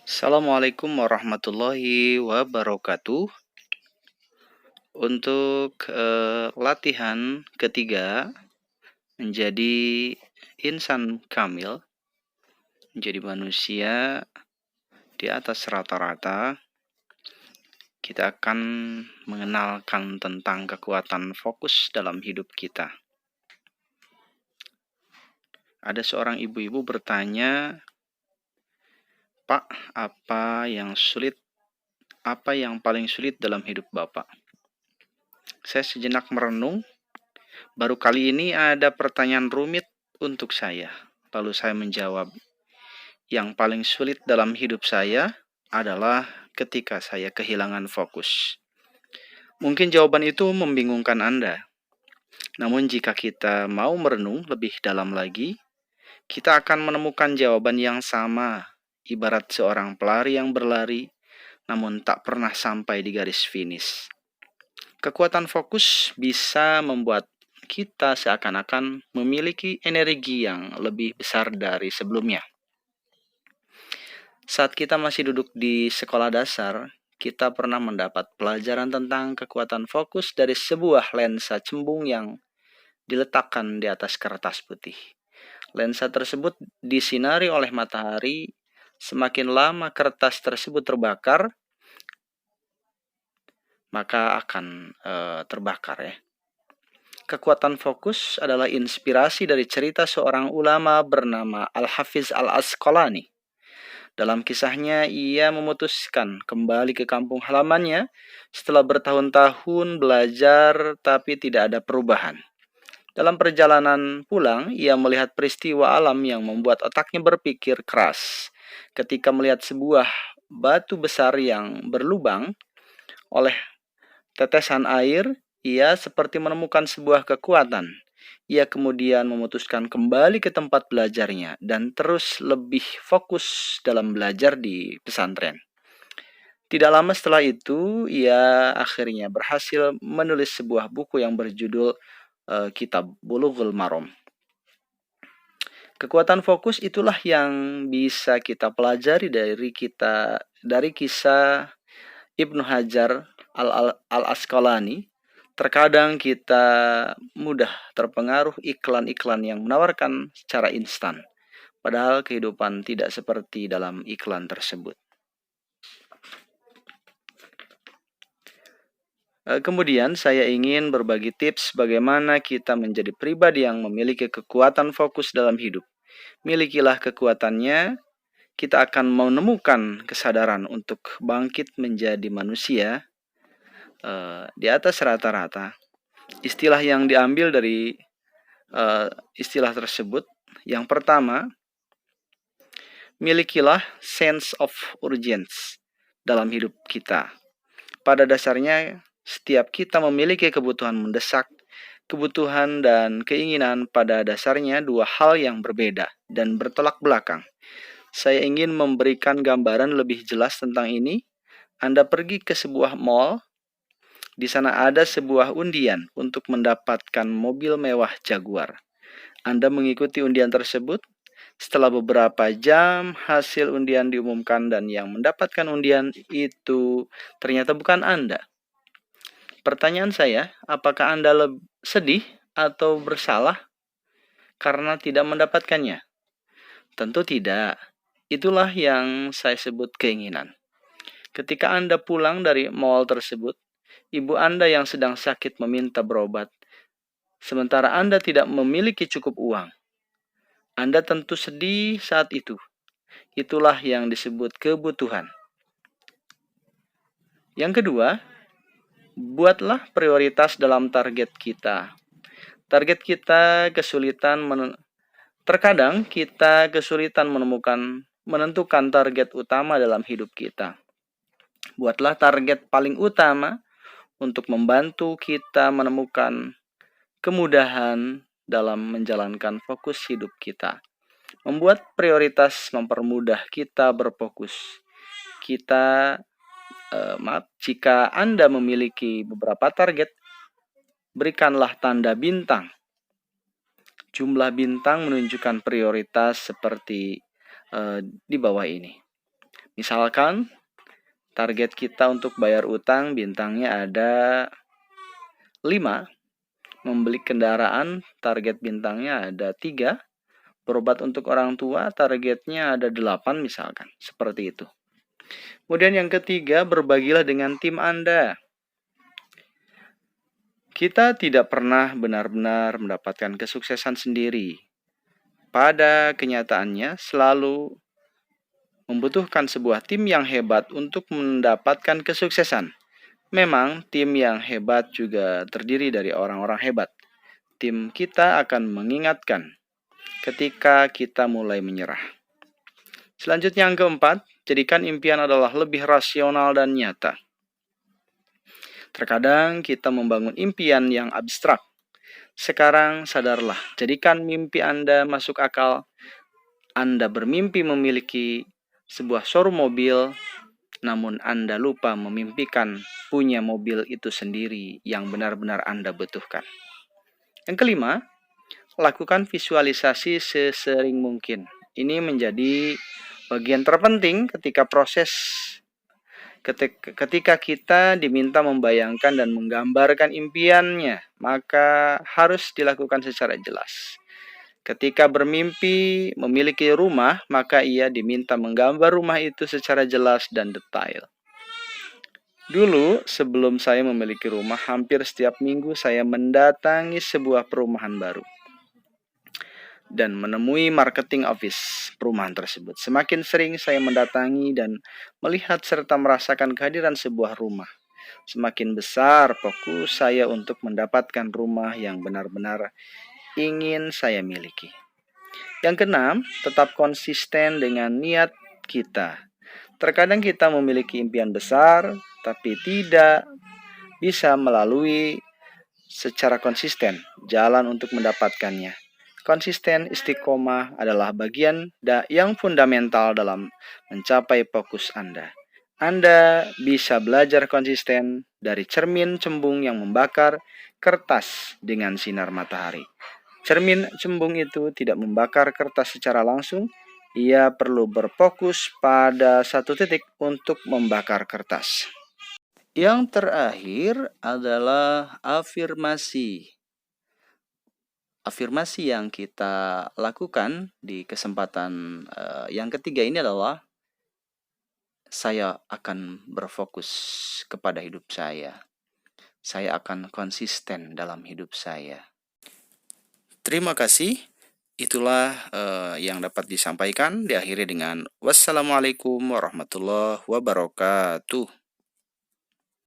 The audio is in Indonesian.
Assalamualaikum warahmatullahi wabarakatuh. Untuk latihan ketiga menjadi insan kamil, menjadi manusia di atas rata-rata, kita akan mengenalkan tentang kekuatan fokus dalam hidup kita. Ada seorang ibu-ibu bertanya, "Pak, apa yang paling sulit dalam hidup Bapak?" Saya sejenak merenung. Baru kali ini ada pertanyaan rumit untuk saya. Lalu saya menjawab, yang paling sulit dalam hidup saya adalah ketika saya kehilangan fokus. Mungkin jawaban itu membingungkan Anda. Namun jika kita mau merenung lebih dalam lagi, kita akan menemukan jawaban yang sama, ibarat seorang pelari yang berlari, namun tak pernah sampai di garis finish. Kekuatan fokus bisa membuat kita seakan-akan memiliki energi yang lebih besar dari sebelumnya. Saat kita masih duduk di sekolah dasar, kita pernah mendapat pelajaran tentang kekuatan fokus dari sebuah lensa cembung yang diletakkan di atas kertas putih. Lensa tersebut disinari oleh matahari. Semakin lama kertas tersebut terbakar, maka akan terbakar ya. Kekuatan fokus adalah inspirasi dari cerita seorang ulama bernama Al-Hafiz Al-Asqalani. Dalam kisahnya, ia memutuskan kembali ke kampung halamannya setelah bertahun-tahun belajar tapi tidak ada perubahan. Dalam perjalanan pulang, ia melihat peristiwa alam yang membuat otaknya berpikir keras. Ketika melihat sebuah batu besar yang berlubang oleh tetesan air, ia seperti menemukan sebuah kekuatan. Ia kemudian memutuskan kembali ke tempat belajarnya dan terus lebih fokus dalam belajar di pesantren. Tidak lama setelah itu, ia akhirnya berhasil menulis sebuah buku yang berjudul Kitab Bulughul Maram. Kekuatan fokus itulah yang bisa kita pelajari dari kisah Ibnu Hajar Al-Asqalani. Terkadang kita mudah terpengaruh iklan-iklan yang menawarkan secara instan, padahal kehidupan tidak seperti dalam iklan tersebut. Kemudian saya ingin berbagi tips bagaimana kita menjadi pribadi yang memiliki kekuatan fokus dalam hidup. Milikilah kekuatannya, kita akan menemukan kesadaran untuk bangkit menjadi manusia di atas rata-rata. Istilah yang diambil dari istilah tersebut, yang pertama, milikilah sense of urgency dalam hidup kita. Pada dasarnya, setiap kita memiliki kebutuhan mendesak. Kebutuhan dan keinginan pada dasarnya dua hal yang berbeda dan bertolak belakang. Saya ingin memberikan gambaran lebih jelas tentang ini. Anda pergi ke sebuah mall. Di sana ada sebuah undian untuk mendapatkan mobil mewah Jaguar. Anda mengikuti undian tersebut. Setelah beberapa jam, hasil undian diumumkan dan yang mendapatkan undian itu ternyata bukan Anda. Pertanyaan saya, apakah Anda sedih atau bersalah karena tidak mendapatkannya? Tentu tidak. Itulah yang saya sebut keinginan. Ketika Anda pulang dari mall tersebut, ibu Anda yang sedang sakit meminta berobat, sementara Anda tidak memiliki cukup uang. Anda tentu sedih saat itu. Itulah yang disebut kebutuhan. Yang kedua, buatlah prioritas dalam target kita. Target kita terkadang kita kesulitan menentukan target utama dalam hidup kita. Buatlah target paling utama untuk membantu kita menemukan kemudahan dalam menjalankan fokus hidup kita. Membuat prioritas mempermudah kita berfokus. Jika Anda memiliki beberapa target, berikanlah tanda bintang. Jumlah bintang menunjukkan prioritas seperti di bawah ini. Misalkan target kita untuk bayar utang bintangnya ada 5, membeli kendaraan target bintangnya ada 3, berobat untuk orang tua targetnya ada 8 misalkan, seperti itu. Kemudian yang ketiga, berbagilah dengan tim Anda. Kita tidak pernah benar-benar mendapatkan kesuksesan sendiri. Pada kenyataannya, selalu membutuhkan sebuah tim yang hebat untuk mendapatkan kesuksesan. Memang, tim yang hebat juga terdiri dari orang-orang hebat. Tim kita akan mengingatkan ketika kita mulai menyerah. Selanjutnya yang keempat, jadikan impian adalah lebih rasional dan nyata. Terkadang kita membangun impian yang abstrak. Sekarang sadarlah, jadikan mimpi Anda masuk akal. Anda bermimpi memiliki sebuah showroom mobil, namun Anda lupa memimpikan punya mobil itu sendiri yang benar-benar Anda butuhkan. Yang kelima, lakukan visualisasi sesering mungkin. Ini menjadi bagian terpenting ketika kita diminta membayangkan dan menggambarkan impiannya, maka harus dilakukan secara jelas. Ketika bermimpi memiliki rumah, maka ia diminta menggambar rumah itu secara jelas dan detail. Dulu, sebelum saya memiliki rumah, hampir setiap minggu saya mendatangi sebuah perumahan baru dan menemui marketing office perumahan tersebut. Semakin sering saya mendatangi dan melihat serta merasakan kehadiran sebuah rumah, semakin besar fokus saya untuk mendapatkan rumah yang benar-benar ingin saya miliki. Yang keenam, tetap konsisten dengan niat kita. Terkadang kita memiliki impian besar, tapi tidak bisa melalui secara konsisten jalan untuk mendapatkannya. Konsisten istiqomah adalah bagian yang fundamental dalam mencapai fokus Anda. Anda bisa belajar konsisten dari cermin cembung yang membakar kertas dengan sinar matahari. Cermin cembung itu tidak membakar kertas secara langsung. Ia perlu berfokus pada satu titik untuk membakar kertas. Yang terakhir adalah afirmasi. Afirmasi yang kita lakukan di kesempatan yang ketiga ini adalah saya akan berfokus kepada hidup saya. Saya akan konsisten dalam hidup saya. Terima kasih. Itulah yang dapat disampaikan. Diakhiri dengan wassalamualaikum warahmatullahi wabarakatuh.